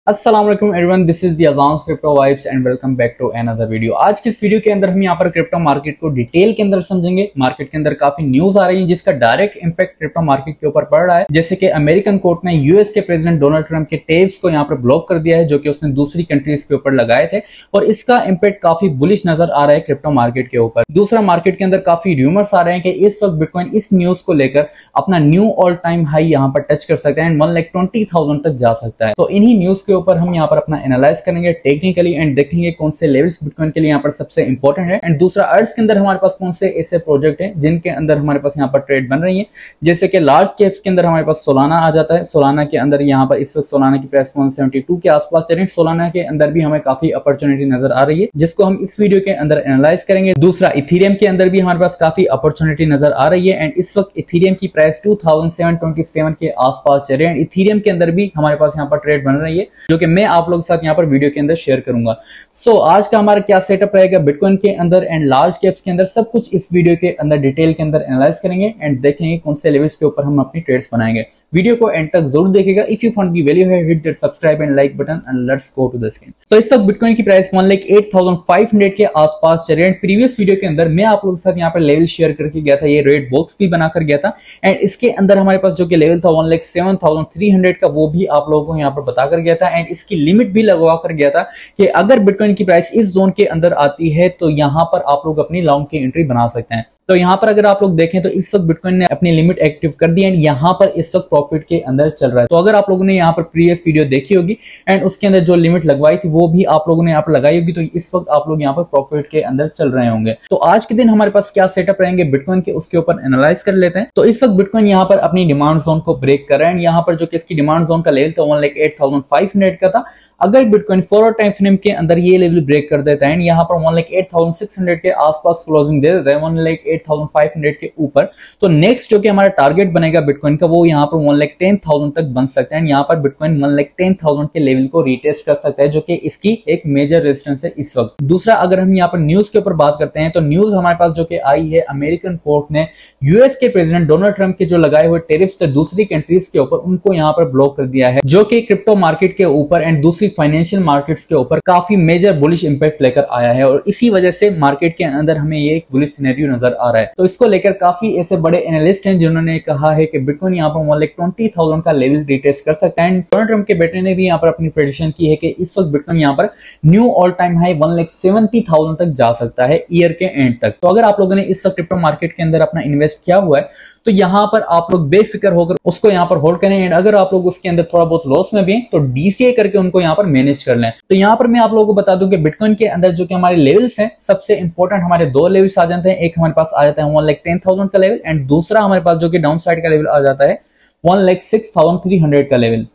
अस्सलाम वालेकुम everyone, this is the Azaan's crypto vibes and welcome back to another video. आज की इस वीडियो के अंदर हम यहाँ पर क्रिप्टो मार्केट को डिटेल के अंदर समझेंगे। मार्केट के अंदर काफी न्यूज आ रही है जिसका डायरेक्ट इंपैक्ट क्रिप्टो मार्केट के ऊपर पड़ रहा है। जैसे कि अमेरिकन कोर्ट ने यूएस के प्रेसिडेंट डोनाल्ड ट्रंप के टैक्स को यहाँ पर ब्लॉक कर दिया है जो कि उसने दूसरी कंट्रीज के ऊपर लगाए थे, और इसका इंपैक्ट काफी बुलिश नजर आ रहा है क्रिप्टो मार्केट के ऊपर। दूसरा, मार्केट के अंदर काफी रूमर्स आ रहे हैं कि इस वक्त बिटकॉइन इस न्यूज को लेकर अपना न्यू ऑल टाइम हाई यहाँ पर टच कर सकता है एंड 1,20,000 तक जा सकता है। तो इन्हीं न्यूज के ऊपर हम यहाँ पर एनालाइज करेंगे टेक्निकली एंड देखेंगे कौन से लेवल्स बिटकॉइन के लिए यहाँ पर सबसे इंपॉर्टेंट है। एंड दूसरा, अर्ज के अंदर हमारे पास कौन से ऐसे प्रोजेक्ट हैं जिनके अंदर हमारे पास यहाँ पर ट्रेड बन रही है। जैसे कि लार्ज कैप्स के अंदर हमारे पास सोलाना आ जाता है। सोलाना के अंदर यहाँ पर इस वक्त सोलाना की प्राइस 172 के आसपास चल रही है। सोलाना के अंदर भी हमें काफी अपॉर्चुनिटी नजर आ रही है जिसको हम इस वीडियो के अंदर एनालाइज करेंगे। दूसरा, इथेरियम के अंदर भी हमारे पास काफी अपॉर्चुनिटी नजर आ रही है एंड इस वक्त इथेरियम की प्राइस 2727 के आसपास चल रही है। इथेरियम के अंदर भी हमारे पास यहाँ पर ट्रेड बन रही है जो कि मैं आप लोगों के साथ यहाँ पर वीडियो के अंदर शेयर करूंगा। सो आज का हमारा क्या सेटअप रहेगा बिटकॉइन के अंदर एंड लार्ज कैप्स के अंदर, सब कुछ इस वीडियो के अंदर डिटेल के अंदर एनालाइज करेंगे एंड देखेंगे कौन से लेवल्स के ऊपर हम अपनी ट्रेड्स बनाएंगे। वीडियो को एंड तक जरूर देखिएगा। If you found the value है, hit that subscribe and like button and let's go to the screen. तो इस वक्त बिटकॉइन की प्राइस 1,08,500 के आसपास चल रही है। प्रीवियस वीडियो के अंदर मैं आप लोगों के साथ यहाँ पर लेवल शेयर करके गया था, ये रेड बॉक्स भी बनाकर गया था एंड इसके अंदर हमारे पास जो कि लेवल था 1,07,300 का, वो भी आप लोगों को यहाँ पर बताकर गया था एंड इसकी लिमिट भी लगवा कर गया था कि अगर बिटकॉइन की प्राइस इस जोन के अंदर आती है तो यहां पर आप लोग अपनी लॉन्ग की एंट्री बना सकते हैं। तो यहां पर अगर आप लोग देखें तो इस वक्त बिटकॉइन ने अपनी लिमिट एक्टिव कर दी एंड यहां पर इस वक्त प्रॉफिट के अंदर चल रहा है। तो अगर आप लोगों ने यहां पर प्रीवियस वीडियो देखी होगी एंड उसके अंदर जो लिमिट लगवाई थी वो भी आप लोगों ने यहाँ पर लगाई होगी, तो इस वक्त आप लोग यहाँ पर प्रॉफिट के अंदर चल रहे होंगे। तो आज के दिन हमारे पास क्या सेटअप रहेंगे बिटकॉइन के, उसके ऊपर एनालाइज कर लेते हैं। तो इस वक्त बिटकॉइन यहाँ पर अपनी डिमांड जोन को ब्रेक कर रहा है एंड यहाँ पर जो कि इसकी डिमांड जोन का लेवल था 1,08,500 का था। अगर बिटकॉइन फॉरवर्ड टाइम फ्रेम के अंदर ये लेवल ब्रेक कर देता है एंड यहाँ पर 1,08,600 के आसपास क्लोजिंग दे देता है, 1,08,500 के ऊपर, तो नेक्स्ट जो कि हमारा टारगेट बनेगा बिटकॉइन का वो यहाँ पर 1,10,000 तक बन सकता है एंड यहाँ पर बिटकॉइन 1,10,000 के लेवल को रीटेस्ट कर सकता है जो कि इसकी एक मेजर रेजिस्टेंस है इस वक्त। दूसरा, अगर हम यहाँ पर न्यूज के ऊपर बात करते हैं तो न्यूज हमारे पास जो कि आई है, अमेरिकन कोर्ट ने यूएस के प्रेसिडेंट डोनाल्ड ट्रंप के जो लगाए हुए टेरिफ्स थे दूसरी कंट्रीज के ऊपर, उनको यहाँ पर ब्लॉक कर दिया है जो कि क्रिप्टो मार्केट के ऊपर एंड दूसरी फाइनेंशियल मार्केट्स के ऊपर काफी मेजर बुलिश इंपैक्ट लेकर आया है और इसी वजह से मार्केट के अंदर हमें ये एक बुलिश सिनेरियो नजर आ रहा है। तो इसको लेकर काफी ऐसे बड़े एनालिस्ट हैं जिन्होंने कहा है कि बिटकॉइन यहाँ पर 1,20,000 का लेवल रिटेस्ट कर सकता है एंड डोनाल्ड ट्रंप के बेटे ने भी यहाँ पर अपनी प्रेडिक्शन की है कि इस वक्त बिटकॉइन यहाँ पर न्यू ऑल टाइम हाई 1,70,000 तक जा सकता है ईयर के एंड तक। तो अगर आप लोगों ने इस वक्त क्रिप्टो मार्केट के अंदर अपना इन्वेस्ट किया हुआ है तो यहां पर आप लोग बेफिक्र होकर उसको यहां पर होल्ड करें एंड अगर आप लोग उसके अंदर थोड़ा बहुत लॉस में भी हैं तो डीसीए करके उनको यहां पर मैनेज कर लें। तो यहां पर मैं आप लोगों को बता दूं कि बिटकॉइन के अंदर जो कि हमारे लेवल्स हैं, सबसे इंपॉर्टेंट हमारे दो लेवल्स आ जाते हैं। एक हमारे पास आ जाता है 1,10,000 का लेवल एंड दूसरा हमारे पास जो कि डाउन साइड का लेवल आ जाता है 1,06,300 का लेवल।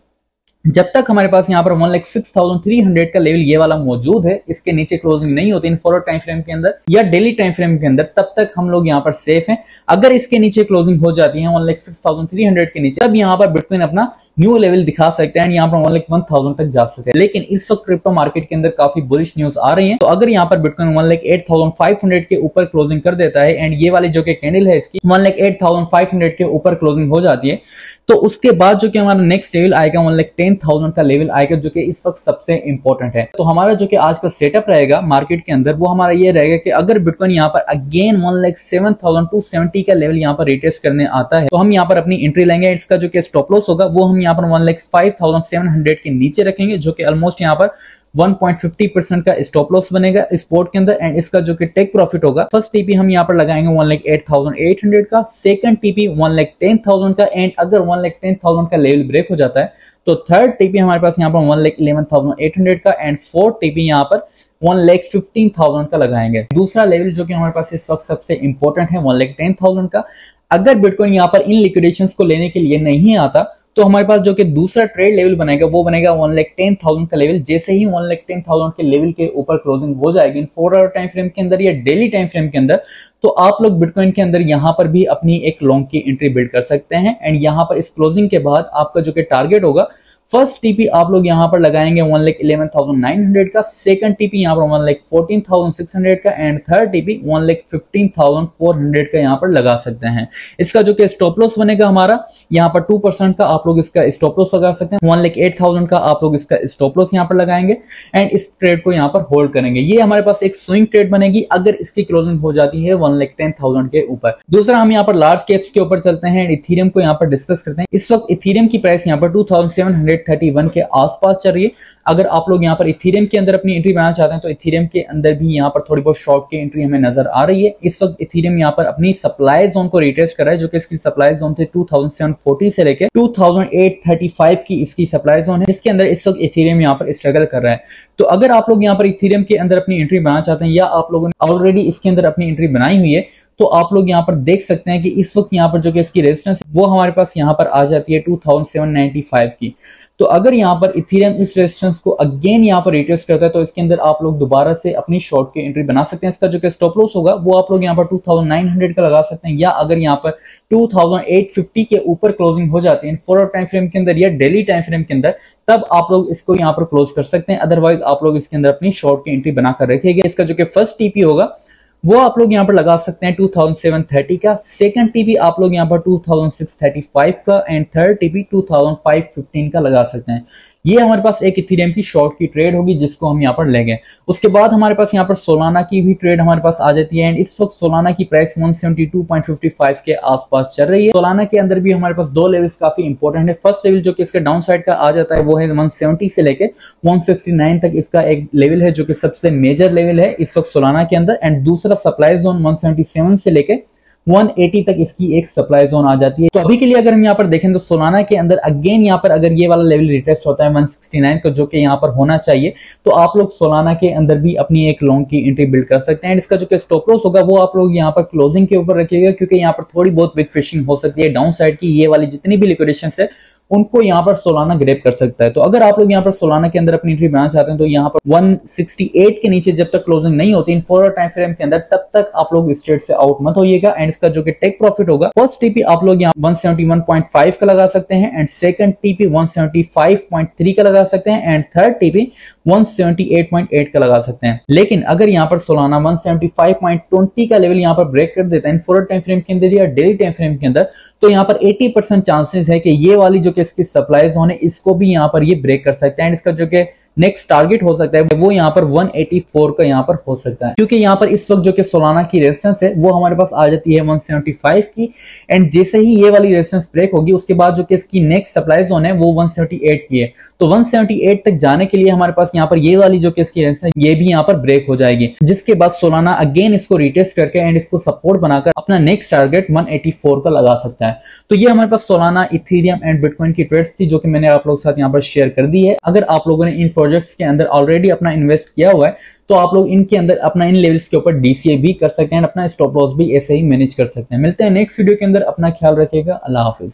जब तक हमारे पास यहाँ पर 1,06,300 का लेवल ये वाला मौजूद है, इसके नीचे क्लोजिंग नहीं होती इन फॉरवर्ड टाइम फ्रेम के अंदर या डेली टाइम फ्रेम के अंदर, तब तक हम लोग यहाँ पर सेफ हैं। अगर इसके नीचे क्लोजिंग हो जाती है 1,06,300 के नीचे, तब यहाँ पर बिटकॉइन अपना न्यू लेवल दिखा सकते हैं यहाँ पर 1,01,000 तक जा सकते हैं। लेकिन इस वक्त क्रिप्टो मार्केट के अंदर काफी बुलिश न्यूज आ रही है। तो अगर यहाँ पर बिटकॉइन 1,08,500 के ऊपर क्लोजिंग कर देता है एंड ये वाली जो कि कैंडल है इसकी 1,08,500 के ऊपर क्लोजिंग हो जाती है, तो उसके बाद जो कि हमारा नेक्स्ट लेवल आएगा 1,10,000 का लेवल आएगा जो कि इस वक्त सबसे इंपॉर्टेंट है। तो हमारा जो कि आज का सेटअप रहेगा मार्केट के अंदर वो हमारा ये रहेगा कि अगर बिटकॉइन यहाँ पर अगेन 1,07,270 का लेवल यहाँ पर रिटेस्ट करने आता है तो हम यहाँ पर अपनी एंट्री लेंगे। इसका जो कि स्टॉप लॉस होगा वो हम यहाँ पर 1,05,700 के नीचे रखेंगे जो कि ऑलमोस्ट यहाँ पर 1.50% का स्टॉप लॉस बनेगा स्पॉट के अंदर एंड इसका जो कि टेक प्रॉफिट होगा, फर्स्ट टीपी हम यहाँ पर लगाएंगे 1,08,800 का, सेकंड टीपी 1,10,000 का एंड अगर 1,10,000 का लेवल ब्रेक हो जाता है तो थर्ड टीपी हमारे पास यहाँ पर 1,11,800 का एंड फोर्थ टीपी यहाँ पर 1,15,000 का लगाएंगे। दूसरा लेवल जो कि हमारे पास इस वक्त सबसे इंपॉर्टेंट है 1,10,000 का। अगर बिटकॉइन यहाँ पर इन लिक्विडेशंस को लेने के लिए नहीं आता तो हमारे पास जो कि दूसरा ट्रेड लेवल बनेगा वो बनेगा 1,10,000 का लेवल। जैसे ही 1,10,000 के लेवल के ऊपर क्लोजिंग हो जाएगी इन 4 आवर टाइम फ्रेम के अंदर या डेली टाइम फ्रेम के अंदर, तो आप लोग बिटकॉइन के अंदर यहां पर भी अपनी एक लॉन्ग की एंट्री बिल्ड कर सकते हैं एंड यहां पर इस क्लोजिंग के बाद आपका जो कि टारगेट होगा फर्स्ट टीपी आप लोग यहाँ पर लगाएंगे 1,11,900 का, सेकंड टीपी यहाँ पर 1,14,600 का एंड थर्ड टीपी 1,15,400 का यहाँ पर लगा सकते हैं। इसका जो कि स्टॉप लॉस बनेगा हमारा यहाँ पर 2% का आप लोग इसका स्टॉप लॉस लगा सकते हैं। 1,08,000 का आप लोग इसका स्टॉप लॉस यहाँ पर लगाएंगे एंड इस ट्रेड को यहाँ पर होल्ड करेंगे। ये हमारे पास एक स्विंग ट्रेड बनेगी अगर इसकी क्लोजिंग हो जाती है 1,10,000 के ऊपर। दूसरा हम यहाँ पर लार्ज कैप्स के ऊपर चलते हैं, इथेरियम को यहाँ पर डिस्कस करते हैं। इस वक्त इथेरियम की प्राइस यहाँ पर 2731 के आसपास चल रही है। अगर आप लोग यहाँ पर इथेरियम के अंदर अपनी एंट्री बनाना चाहते हैं तो इथेरियम के अंदर भी यहाँ पर थोड़ी बहुत शॉर्ट की एंट्री हमें नजर आ रही है। इस वक्त इथेरियम यहाँ पर अपनी सप्लाई जोन को रिटेस्ट कर रहा है, जो कि इसकी सप्लाई जोन थी 2740 से लेकर 2835 की इसकी सप्लाई जोन है, जिसके अंदर इस वक्त इथेरियम यहाँ पर स्ट्रगल कर रहा है। तो अगर आप लोग यहाँ पर इथेरियम के अंदर अपनी एंट्री बनाना चाहते हैं या आप लोगों ने ऑलरेडी इसके अंदर अपनी एंट्री बनाई हुई है, तो आप लोग यहाँ पर देख सकते हैं कि इस वक्त यहाँ पर जो कि इसकी रेजिस्टेंस वो हमारे पास यहाँ पर आ जाती है 2795 की। तो अगर यहाँ पर इथेरियम इस रेजिस्टेंस को अगेन यहाँ पर रिटेस्ट करता है तो इसके अंदर आप लोग दोबारा से अपनी शॉर्ट की एंट्री बना सकते हैं। इसका जो कि स्टॉप लॉस होगा वो आप लोग यहाँ पर 2900 का लगा सकते हैं, या अगर यहाँ पर 2850 के ऊपर क्लोजिंग हो जाती है फॉरवर्ड टाइम फ्रेम के अंदर या डेली टाइम फ्रेम के अंदर, तब आप लोग इसको यहाँ पर क्लोज कर सकते हैं। अदरवाइज आप लोग इसके अंदर अपनी शॉर्ट की एंट्री बनाकर रखिएगा। इसका जो कि फर्स्ट टीपी होगा वो आप लोग यहाँ पर लगा सकते हैं 2730 का, सेकंड टीपी आप लोग यहाँ पर 2635 का एंड थर्ड टीपी 2515 का लगा सकते हैं। ये हमारे पास एक इथेरियम की शॉर्ट की ट्रेड होगी जिसको हम यहाँ पर लेंगे। उसके बाद हमारे पास यहाँ पर सोलाना की भी ट्रेड हमारे पास आ जाती है एंड इस वक्त सोलाना की प्राइस 172.55 के आसपास चल रही है। सोलाना के अंदर भी हमारे पास दो लेवल्स काफी इंपॉर्टेंट है। फर्स्ट लेवल जो कि इसके डाउन साइड का आ जाता है वो है 170 से लेके 169 तक इसका एक लेवल है जो कि सबसे मेजर लेवल है इस वक्त सोलाना के अंदर, एंड दूसरा सप्लाई जोन 177 से लेके 180 तक इसकी एक सप्लाई जोन आ जाती है। तो अभी के लिए अगर हम यहाँ पर देखें तो सोलाना के अंदर अगेन यहाँ पर अगर ये वाला लेवल रिटेस्ट होता है 169 का, जो कि यहाँ पर होना चाहिए, तो आप लोग सोलाना के अंदर भी अपनी एक लॉन्ग की एंट्री बिल्ड कर सकते हैं। एंड इसका जो कि स्टॉप लॉस होगा वो आप लोग यहाँ पर क्लोजिंग के ऊपर रखिएगा, क्योंकि यहाँ पर थोड़ी बहुत बिग फिशिंग हो सकती है डाउन साइड की। ये वाली जितनी भी लिक्विडेशन है उनको यहाँ पर सोलाना ग्रैब कर सकता है। तो अगर आप लोग यहाँ पर सोलाना के अंदर अपनी एंट्री बनाना चाहते हैं तो यहाँ पर 168 के नीचे जब तक क्लोजिंग नहीं होती इन फॉरवर्ड टाइम फ्रेम के अंदर, तब तक आप लोग इस ट्रेड से आउट मत होइएगा। एंड इसका जो कि टेक प्रॉफिट होगा, फर्स्ट टीपी आप लोग यहाँ 171.5 का लगा सकते हैं एंड सेकंड टीपी 175.3 का लगा सकते हैं एंड थर्ड टीपी 178.8 का लगा सकते हैं। लेकिन अगर यहाँ पर सोलाना 175.20 का लेवल यहाँ पर ब्रेक कर देता है फॉरवर्ड टाइम फ्रेम के अंदर या डेली टाइम फ्रेम के अंदर, तो यहाँ पर 80% चांसेस है कि ये वाली जो कि इसकी सप्लाई जोन है इसको भी यहाँ पर ये ब्रेक कर सकता है। एंड इसका जो कि नेक्स्ट टारगेट हो सकता है वो यहाँ पर 184 का यहाँ पर हो सकता है, क्योंकि यहाँ पर इस वक्त जो कि सोलाना की रेजिस्टेंस है वो हमारे पास आ जाती है 175 की। एंड जैसे ही ये वाली रेजिस्टेंस ब्रेक होगी उसके बाद जो कि इसकी नेक्स्ट सप्लाई जोन है वो 178 की है। तो 178 तक जाने के लिए हमारे पास यहाँ पर ये वाली जो कि इसकी रेजिस्टेंस ये भी यहाँ पर ब्रेक हो जाएगी, जिसके बाद सोलाना अगेन इसको रिटेस्ट करके एंड इसको सपोर्ट बनाकर अपना नेक्स्ट टारगेट 184 का लगा सकता है। तो ये हमारे पास सोलाना, इथेरियम एंड बिटकॉइन की ट्रेड्स थी जो कि मैंने आप लोगों के साथ यहाँ पर शेयर कर दी है। अगर आप लोगों ने इन प्रोजेक्ट्स के अंदर ऑलरेडी अपना इन्वेस्ट किया हुआ है तो आप लोग इनके अंदर अपना इन लेवल्स के ऊपर डीसीए भी कर सकते हैं, अपना स्टॉप लॉस भी ऐसे ही मैनेज कर सकते हैं। मिलते हैं नेक्स्ट वीडियो के अंदर, अपना ख्याल रखिएगा। अल्लाह हाफिज।